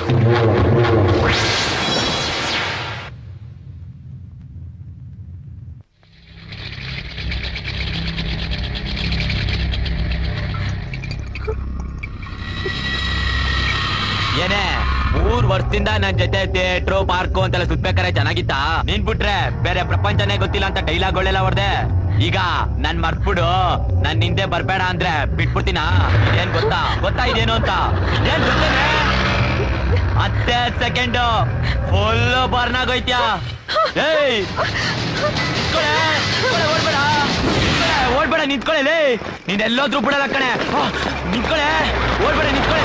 ಏನೇ 3 ವರ್ಷದಿಂದ ನನ್ ಜೊತೆ ಥಿಯೇಟ್ರು ಪಾರ್ಕು ಅಂತೆಲ್ಲ ಸುತ್ಬೇಕಾರೆ ಚೆನ್ನಾಗಿತ್ತ? ನೀನ್ ಬಿಟ್ರೆ ಬೇರೆ ಪ್ರಪಂಚನೇ ಗೊತ್ತಿಲ್ಲ ಅಂತ ಡೈಲಾಗ್ಗಳೆಲ್ಲ ಹೊಡೆದೆ. ಈಗ ನನ್ ಮರ್ತ್ಬಿಡು, ನನ್ ಹಿಂದೆ ಬರ್ಬೇಡ ಅಂದ್ರೆ ಬಿಟ್ಬಿಡ್ತೀನ. ಏನ್ ಗೊತ್ತಾ ಇದೇನು ಅಂತ? ಏನ್ ಗೊತ್ತೇನೆ? 10 ಸೆಕೆಂಡ್ ಫುಲ್ ಬರ್ನ್ ಆಗೋಯ್ತ್ಯಾ? ಏಯ್ ಓಡ್ಬೇಡ, ನಿಂತ್ಕೊಳ್ಳೆ. ನೀನ್ ಎಲ್ಲೋದ್ರೂ ಬಿಡಲ್ಲ ಕಣೆ. ನಿಂತ್ಕೊಳ್ಳೆ, ಓಡ್ಬೇಡ, ನಿಂತ್ಕೊಳ್ಳೆ.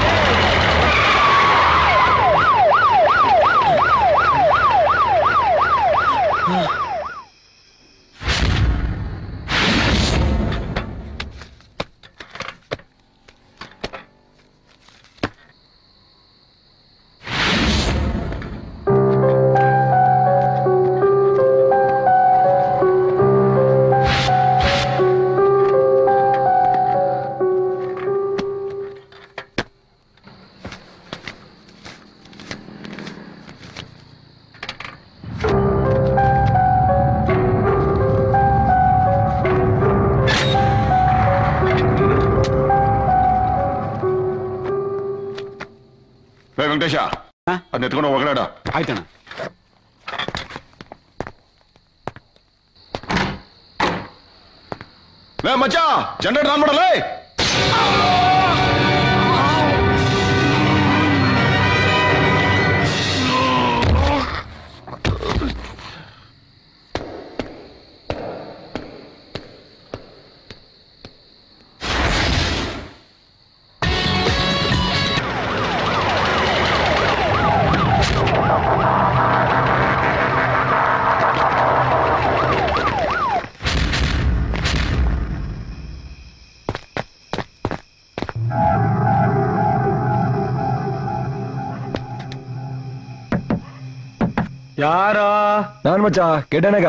ವೆಂಕಟೇಶ, ಅದ್ ಎತ್ಕೊಂಡು ಹೋಗಲಾಡ. ಆಯ್ತಣ್ಣ. ಮಚ್ಚ, ಜನರೇಟರ್ ಆನ್ ಮಾಡಲ್ಲ. ಯಾರ? ನಾನ್ ಮಚ್ಚ, ಕೆಡನಗ.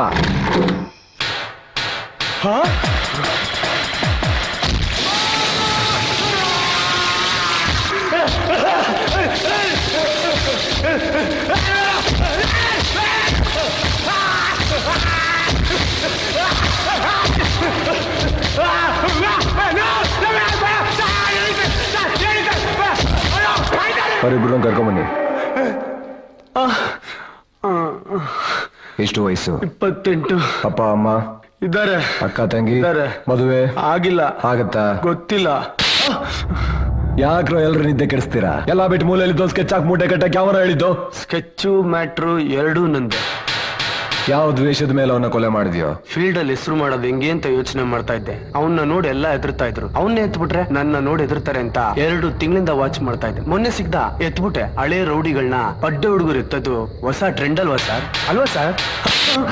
ಅವರಿಬ್ರು ಕರ್ಕೊಂಬನ್ನಿ. ಎಷ್ಟು ವಯಸ್ಸು? 28. ಅಪ್ಪ ಅಮ್ಮ ಇದ್ದಾರೆ. ಅಕ್ಕ ತಂಗಿ ಮದುವೆ ಆಗಿಲ್ಲ. ಆಗತ್ತಾ? ಗೊತ್ತಿಲ್ಲ. ಯಾಕ್ರೋ ಎಲ್ರು ನಿದ್ದೆ ಕೆಡಿಸ್ತೀರಾ? ಎಲ್ಲಾ ಬಿಟ್ಟು ಮೂಲೆಯಲ್ಲಿ ಸ್ಕೆಚ್ ಹಾಕಿ ಮೂಟೆ ಕಟ್ಟಕ್ಕೆ ಯಾವನ ಹೇಳಿದ್ದು? ಸ್ಕೆಚ್ಚು ಮ್ಯಾಟ್ರು ಎರಡೂ ನಂದೆ. ಯಾವ ದ್ವೇಷದ ಮೇಲೆ ಅವನ್ನ ಕೊಲೆ ಮಾಡಿದ್ಯೋ? ಫೀಲ್ಡ್ ಅಲ್ಲಿ ಹೆಸರು ಮಾಡೋದು ಹೆಂಗೆ ಅಂತ ಯೋಚನೆ ಮಾಡ್ತಾ ಇದ್ದೆ. ಅವನ್ನ ನೋಡಿ ಎಲ್ಲ ಎದುರ್ತಾ ಇದ್ರು. ಅವನ್ನೇ ಎತ್ಬಿಟ್ರೆ ನನ್ನ ನೋಡಿ ಎದುರ್ತಾರೆ ಅಂತ 2 ತಿಂಗಳಿಂದ ವಾಚ್ ಮಾಡ್ತಾ ಇದ್ದೆ. ಮೊನ್ನೆ ಸಿಗ್ದ, ಎತ್ಬಿಟ್ಟೆ. ಹಳೆ ರೌಡಿಗಳನ್ನ ಅಡ್ಡ ಹುಡುಗರು ಎತ್ತದು ಹೊಸ ಟ್ರೆಂಡ್ ಅಲ್ವಾ ಸರ್? ಅಲ್ವಾ ಸರ್?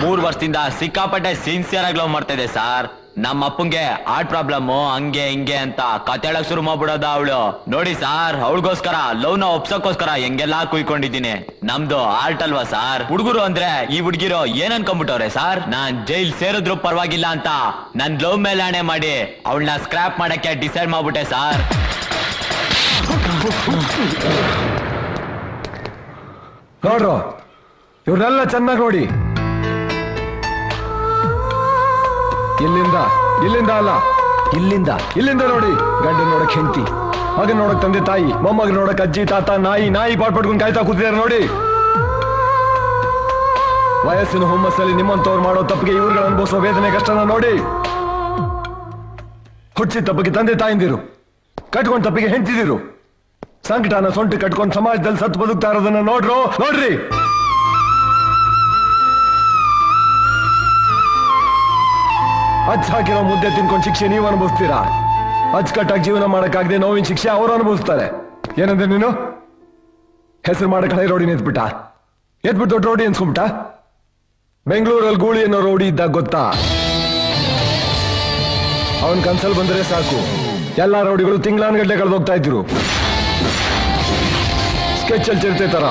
3 ವರ್ಷದಿಂದ ಸಿಕ್ಕಾಪಟ್ಟೆ ಸಿನ್ಸಿಯರ್ ಆಗಿ ಲವ್ ಮಾಡ್ತಾ ಇದೆ ಸರ್. ನಮ್ಮ ಅಪ್ಪಂಗೆ ಹಾರ್ಟ್ ಪ್ರಾಬ್ಲಮ್, ಹಂಗೆ ಹಿಂಗೆ ಅಂತ ಕತೆಳಕ್ ಶುರು ಮಾಡ್ಬಿಡೋದ ಅವಳು. ನೋಡಿ ಸಾರ್, ಅವಳಿಗೋಸ್ಕರ ಲವ್ ನ ಒಪ್ಸಕ್ಕೋಸ್ಕರ ಹೆಂಗೆಲ್ಲಾ ಕುಯ್ಕೊಂಡಿದ್ದೀನಿ. ನಮ್ದು ಹಾರ್ಟ್ ಅಲ್ವಾ ಸಾರ್? ಹುಡುಗರು ಅಂದ್ರೆ ಈ ಹುಡುಗಿರೋ ಏನ್ ಅನ್ಕೊಂಡ್ಬಿಟ್ಟವ್ರೆ ಸಾರ್? ನಾನ್ ಜೈಲ್ ಸೇರಿದ್ರು ಪರವಾಗಿಲ್ಲ ಅಂತ ನನ್ ಲವ್ ಮೇಲೆ ಆಣೆ ಮಾಡಿ ಅವಳನ್ನ ಸ್ಕ್ರಾಪ್ ಮಾಡಕ್ಕೆ ಡಿಸೈಡ್ ಮಾಡ್ಬಿಟ್ಟೆ ಸಾರ್. ನೋಡ್ರು, ಇವ್ರನ್ನೆಲ್ಲ ಚೆನ್ನಾಗಿ ನೋಡಿ. ಇಲ್ಲಿಂದ ಅಲ್ಲ, ಇಲ್ಲಿಂದ ನೋಡಿ. ಗಂಡನ್ ನೋಡಕ್ ಹೆಂಡತಿ, ಮಗನ್ ನೋಡಕ್ ತಂದೆ ತಾಯಿ, ಮೊಮ್ಮಗನ್ ನೋಡಕ್ ಅಜ್ಜಿ ತಾತ, ನಾಯಿ ಪಾಟ್ಪಟ್ಕೊಂಡು ಕಾಯ್ತಾ ಕೂತಿದ್ದಾರೆ ನೋಡಿ. ವಯಸ್ಸಿನ ಹುಮ್ಮಸ್ಸಲ್ಲಿ ನಿಮ್ಮಂತವ್ರು ಮಾಡೋ ತಪ್ಪಿಗೆ ಇವ್ರುಗಳು ಅನುಭವಿಸೋ ವೇದನೆ ಕಷ್ಟನ ನೋಡಿ. ಹುಟ್ಟಿದ ತಪ್ಪಿಗೆ ತಂದೆ ತಾಯಿಂದಿರು, ಕಟ್ಕೊಂಡ್ ತಪ್ಪಿಗೆ ಹೆಂಡತಿದಿರು, ಸಂಕಟನ ಸೊಂಟು ಕಟ್ಕೊಂಡು ಸಮಾಜದಲ್ಲಿ ಸತ್ತು ಬದುಕ್ತಾ ಇರೋದನ್ನ ನೋಡ್ರಿ. ಹಾಕಿರೋ ಮುದ್ದೆ ತಿನ್ಕೊಂಡು ಶಿಕ್ಷೆ ನೀವು ಅನುಭವಿಸ್ತೀರಾ. ಅಚ್ಚುಕಟ್ಟಾಗಿ ಜೀವನ ಮಾಡಕ್ಕಾಗದೆ ನೋವಿನ ಶಿಕ್ಷೆ ಅವರು ಅನುಭವಿಸ್ತಾರೆ. ಏನಂದ್ರೆ ನೀನು ಹೆಸರು ಮಾಡಕ್ ಹಳೆ ರೋಡಿ ಎದ್ಬಿಟ್ಟು ದೊಡ್ಡ ರೋಡಿ ಅನ್ಸ್ಕೊಂಬಿಟ್ಟ? ಬೆಂಗಳೂರಲ್ಲಿ ಗೂಳಿ ಅನ್ನೋ ರೋಡಿ ಇದ್ದಾಗ ಗೊತ್ತಾ? ಅವನ್ ಕನ್ಸಲ್ ಬಂದ್ರೆ ಸಾಕು, ಎಲ್ಲಾ ರೌಡಿಗಳು ತಿಂಗಳಾನ್ಗಡ್ಲೆ ಕಳೆದೋಗ್ತಾ ಇದ್ರು. ಸ್ಕೆಚ್ ಅಲ್ಲಿ ಚಿರತೆ ತರ,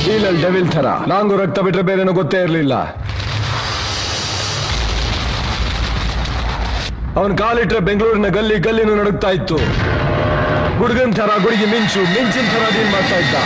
ಡೀಲಲ್ಲಿ ಡೆವಿಲ್ ತರ. ನಾಂಗು ರಕ್ತ ಬಿಟ್ರೆ ಬೇರೆನೋ ಗೊತ್ತೇ ಇರ್ಲಿಲ್ಲ. ಅವನ್ ಕಾಲಿಟ್ರೆ ಬೆಂಗಳೂರಿನ ಗಲ್ಲಿನೂ ನಡುಗ್ತಾ ಇತ್ತು. ಗುಡುಗನ್ ತರ ಗುಡಿಗೆ ಮಿಂಚು, ಮಿಂಚಿನ ತರ ಡೀಲ್ ಮಾಡ್ತಾ ಇದ್ದ.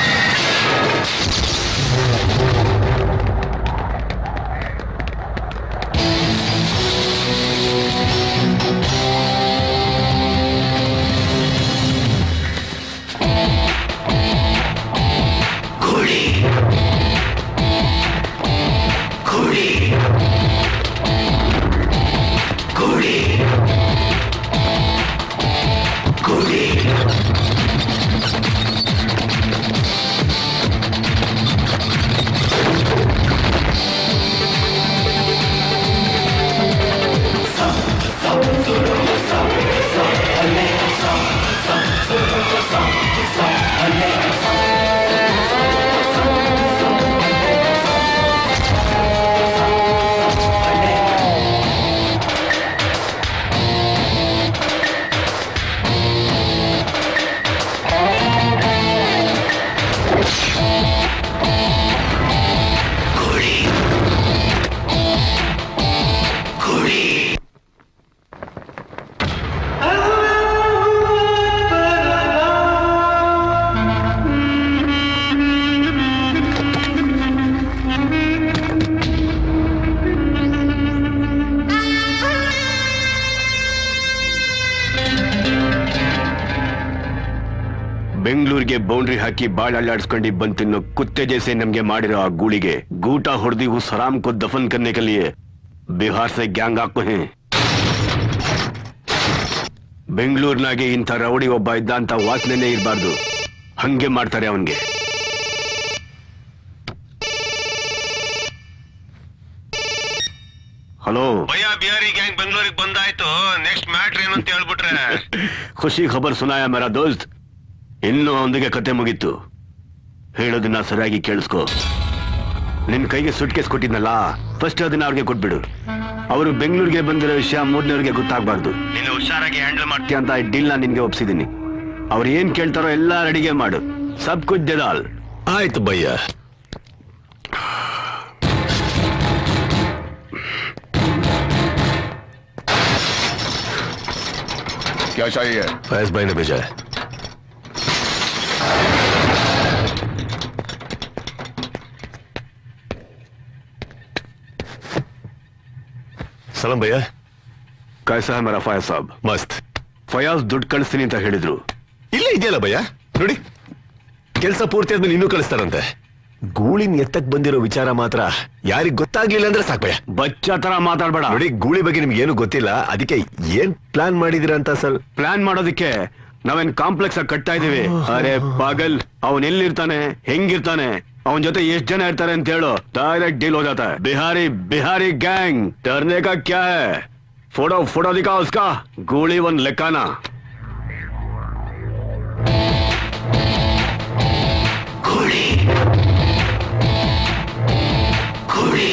ಬೆಂಗಳೂರಿಗೆ ಬೌಂಡ್ರಿ ಹಾಕಿ ಬಾಳ್ ಅಲ್ಲಾಡ್ಸ್ಕೊಂಡು ಬಂದ್ ತಿನ್ನೋ ಕುತ್ತೆ ಜैसे ನಮ್ಗೆ ಮಾಡಿರೋ ಆ ಗೂಳಿಗೆ ಗೂಟಾ ಹೊಡೆದಿ उस हराम को दफन करने के लिए बिहार से गैंग आको हैं. ಬೆಂಗಳೂರಿನಾಗೆ ಇಂಥ ರೌಡಿ ಒಬ್ಬ ಇದ್ದ ಅಂತ ವಾಸನೆನೇ ಇರಬಾರ್ದು. ಹಂಗೆ ಮಾಡ್ತಾರೆ ಅವನ್ಗೆ. ಹಲೋ ಭಯ್ಯ, ಬಿಹಾರಿ ಗ್ಯಾಂಗ್ ಬೆಂಗಳೂರಿಗೆ ಬಂದಾಯ್ತು. ನೆಕ್ಸ್ಟ್ ಮ್ಯಾಟ್ರ್ ಏನು ಅಂತ ಹೇಳ್ಬಿಟ್ರೆ ಖುಷಿ ಖಬರ್ ಸುನಾಯ ಮೇರಾ ದೋಸ್ತ್. ಇನ್ನು ಅವನಿಗೆ ಕತೆ ಮುಗೀತು. ಹೇಳೋದನ್ನ ಸರಿಯಾಗಿ ಕೇಳಿಸ್ಕೊ. ನಿನ್ ಕೈಗೆ ಸುಟ್ ಕೇಸ್ ಕೊಟ್ಟಿದ್ನಲ್ಲ, ಫಸ್ಟ್ ಅದನ್ನ ಅವ್ರಿಗೆ ಕೊಟ್ಬಿಡು. ಅವರು ಬೆಂಗಳೂರಿಗೆ ಬಂದಿರೋ ವಿಷಯ ಮೂರನೇವ್ರಿಗೆ ಗೊತ್ತಾಗ್ಬಾರ್ದು. ನೀನು ಹುಷಾರಾಗಿ ಹ್ಯಾಂಡಲ್ ಮಾಡ್ತೀಯ ಅಂತ ಈ ಡೀಲ್ ನಾನು ನಿನ್ಗೆ ಒಪ್ಸಿದ್ದೀನಿ. ಅವ್ರು ಏನ್ ಕೇಳ್ತಾರೋ ಎಲ್ಲ ರೆಡಿಗೆ ಮಾಡು. ಸಬ್ ಕುಚ್ ದೇದಾಲ್. ಆಯ್ತು ಭಯ್ಯ. क्या चाहिए? फैज भाई ने भेजा है. सलाम भैया. कैसा है मेरा फयाज साहब? मस्त. ಫಯಾಜ್ ದುಡ್ಡು ಕಳಿಸ್ತೀನಿ ಅಂತ ಹೇಳಿದ್ರು. ಇಲ್ಲೇ ಇದೆಯಲ್ಲ ಭಯ್ಯ, ನೋಡಿ. ಕೆಲಸ ಪೂರ್ತಿ ಆದ್ಮೇಲೆ ಇನ್ನೂ ಕಳಿಸ್ತಾರಂತೆ. ಗೂಳಿನ ಎತ್ತಕ್ ಬಂದಿರೋ ವಿಚಾರ ಮಾತ್ರ ಯಾರಿಗ್ ಗೊತ್ತಾಗ್ಲಿಲ್ಲ ಅಂದ್ರೆ ಸಾಕ್ ಭಯ್ಯ. ಬಚ್ಚ ತರ ಮಾತಾಡ್ಬೇಡ. ನೋಡಿ, ಗೂಳಿ ಬಗ್ಗೆ ನಿಮ್ಗೆ ಏನು ಗೊತ್ತಿಲ್ಲ, ಅದಕ್ಕೆ ಏನ್ ಪ್ಲಾನ್ ಮಾಡಿದಿರ ಅಂತ ಸರ್. ಪ್ಲಾನ್ ಮಾಡೋದಕ್ಕೆ ನಾವೇನ್ ಕಾಂಪ್ಲೆಕ್ಸ್ ಆಗಿ ಕಟ್ತಾ ಇದೀವಿ. ಅರೆ ಪಾಗಲ್, ಅವನ್ ಎಲ್ಲಿರ್ತಾನೆ, ಹೆಂಗಿರ್ತಾನೆ, ಅವನ್ ಜೊತೆ ಎಷ್ಟ್ ಜನ ಇರ್ತಾರೆ ಅಂತ ಹೇಳು. ಡೈರೆಕ್ಟ್ ಡೀಲ್ हो जाता है. बिहारी बिहारी गैंग डरने का क्या है? फोटो फोटो दिखाओ उसका. गोली वन लेकाना. गोली गोली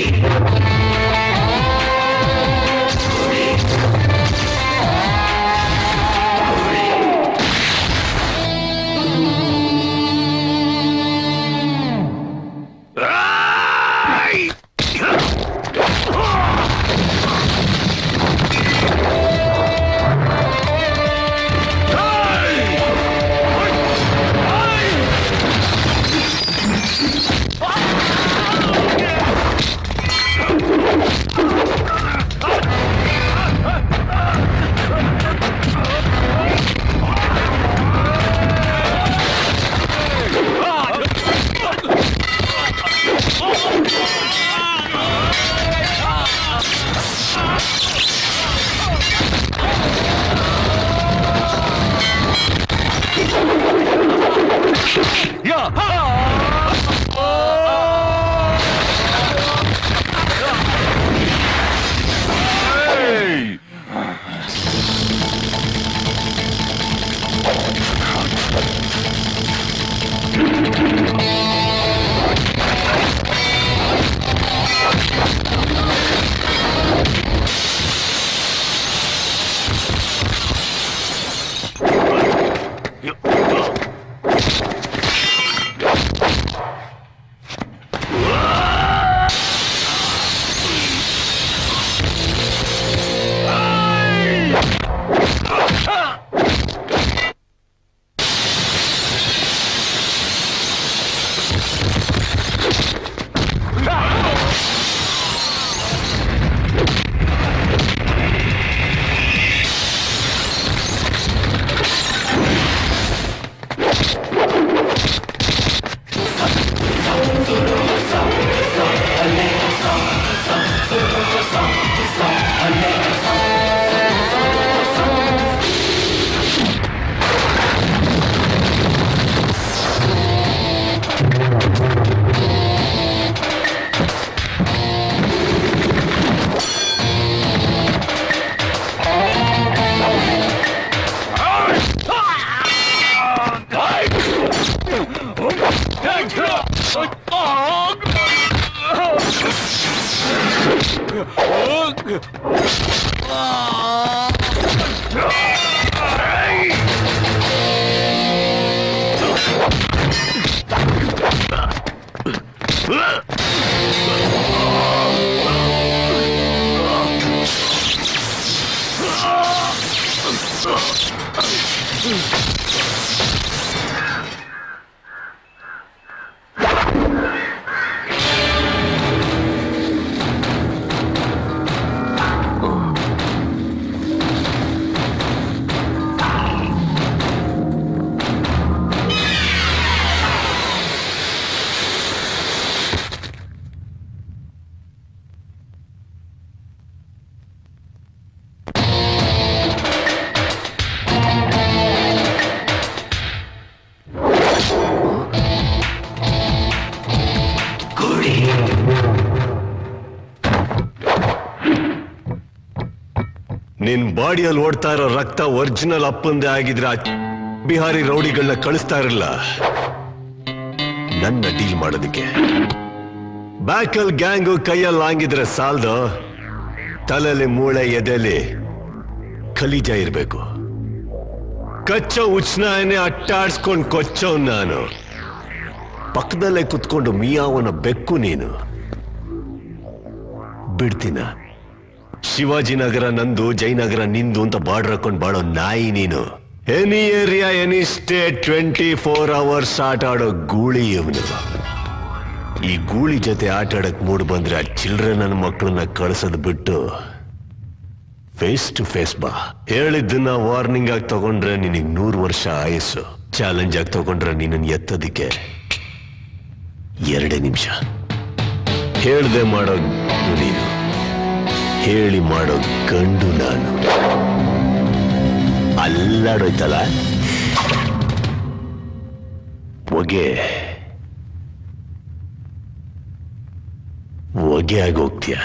ನಿನ್ ಬಾಡಿಯಲ್ಲಿ ಓಡ್ತಾ ಇರೋ ರಕ್ತ ಒರಿಜಿನಲ್ ಅಪ್ಪಂದೇ ಆಗಿದ್ರೆ ಬಿಹಾರಿ ರೌಡಿಗಳನ್ನ ಕಳಿಸ್ತಾ ಇರಲ್ಲ ನನ್ನ ಡೀಲ್ ಮಾಡೋದಕ್ಕೆ. ಬ್ಯಾಕಲ್ ಗ್ಯಾಂಗು ಕೈಯಲ್ಲಿ ಹಂಗಿದ್ರೆ ಸಾಲ್ದು, ತಲೆಯಲ್ಲಿ ಮೂಳೆ ಎದೆಲಿ ಖಲೀಜ ಇರ್ಬೇಕು. ಕಚ್ಚೋ ಉಚ್ನಾಯನೆ ಅಟ್ಟಾಡ್ಸ್ಕೊಂಡು ಕೊಚ್ಚೋ ನಾನು, ಪಕ್ಕದಲ್ಲೇ ಕುತ್ಕೊಂಡು ಮಿಯಾವನ ಬೆಕ್ಕು ನೀನು. ಬಿಡ್ತೀನ? ಶಿವಾಜಿನಗರ ನಂದು, ಜಯನಗರ ನಿಂದು ಅಂತ ಬಾರ್ಡರ್ ಹಾಕೊಂಡು ಬಾಳೋ ನಾಯಿ ನೀನು. Any area any state 24 hours ಆಟ ಆಡೋ ಗೂಳಿ ಇವನು. ಈ ಗೂಳಿ ಜೊತೆ ಆಟ ಆಡಕ್ ಮೂಡ್ ಬಂದ್ರೆ ಆ ಚಿಲ್ಡ್ರನ್ ನನ್ನ ಮಕ್ಕಳನ್ನ ಕಳ್ಸೋದು ಬಿಟ್ಟು ಫೇಸ್ ಟು ಫೇಸ್ ಬಾ. ಹೇಳಿದ್ದನ್ನ ವಾರ್ನಿಂಗ್ ಆಗಿ ತಗೊಂಡ್ರೆ ನಿನಗೆ 100 ವರ್ಷ ಆಯಸ್ಸು. ಚಾಲೆಂಜ್ ಆಗಿ ತಗೊಂಡ್ರೆ ನಿನ್ನನ್ನು ಎತ್ತೋದಿಕ್ಕೆ 2 ನಿಮಿಷ. ಹೇಳ್ದೆ ಮಾಡೋ ನೀನು, ಹೇಳಿ ಮಾಡೋ ಗಂಡು ನಾನು. ಅಲ್ಲಾಡೋಯ್ತಲ್ಲ ಹೊಗೆ ಆಗೋಗ್ತೀಯ.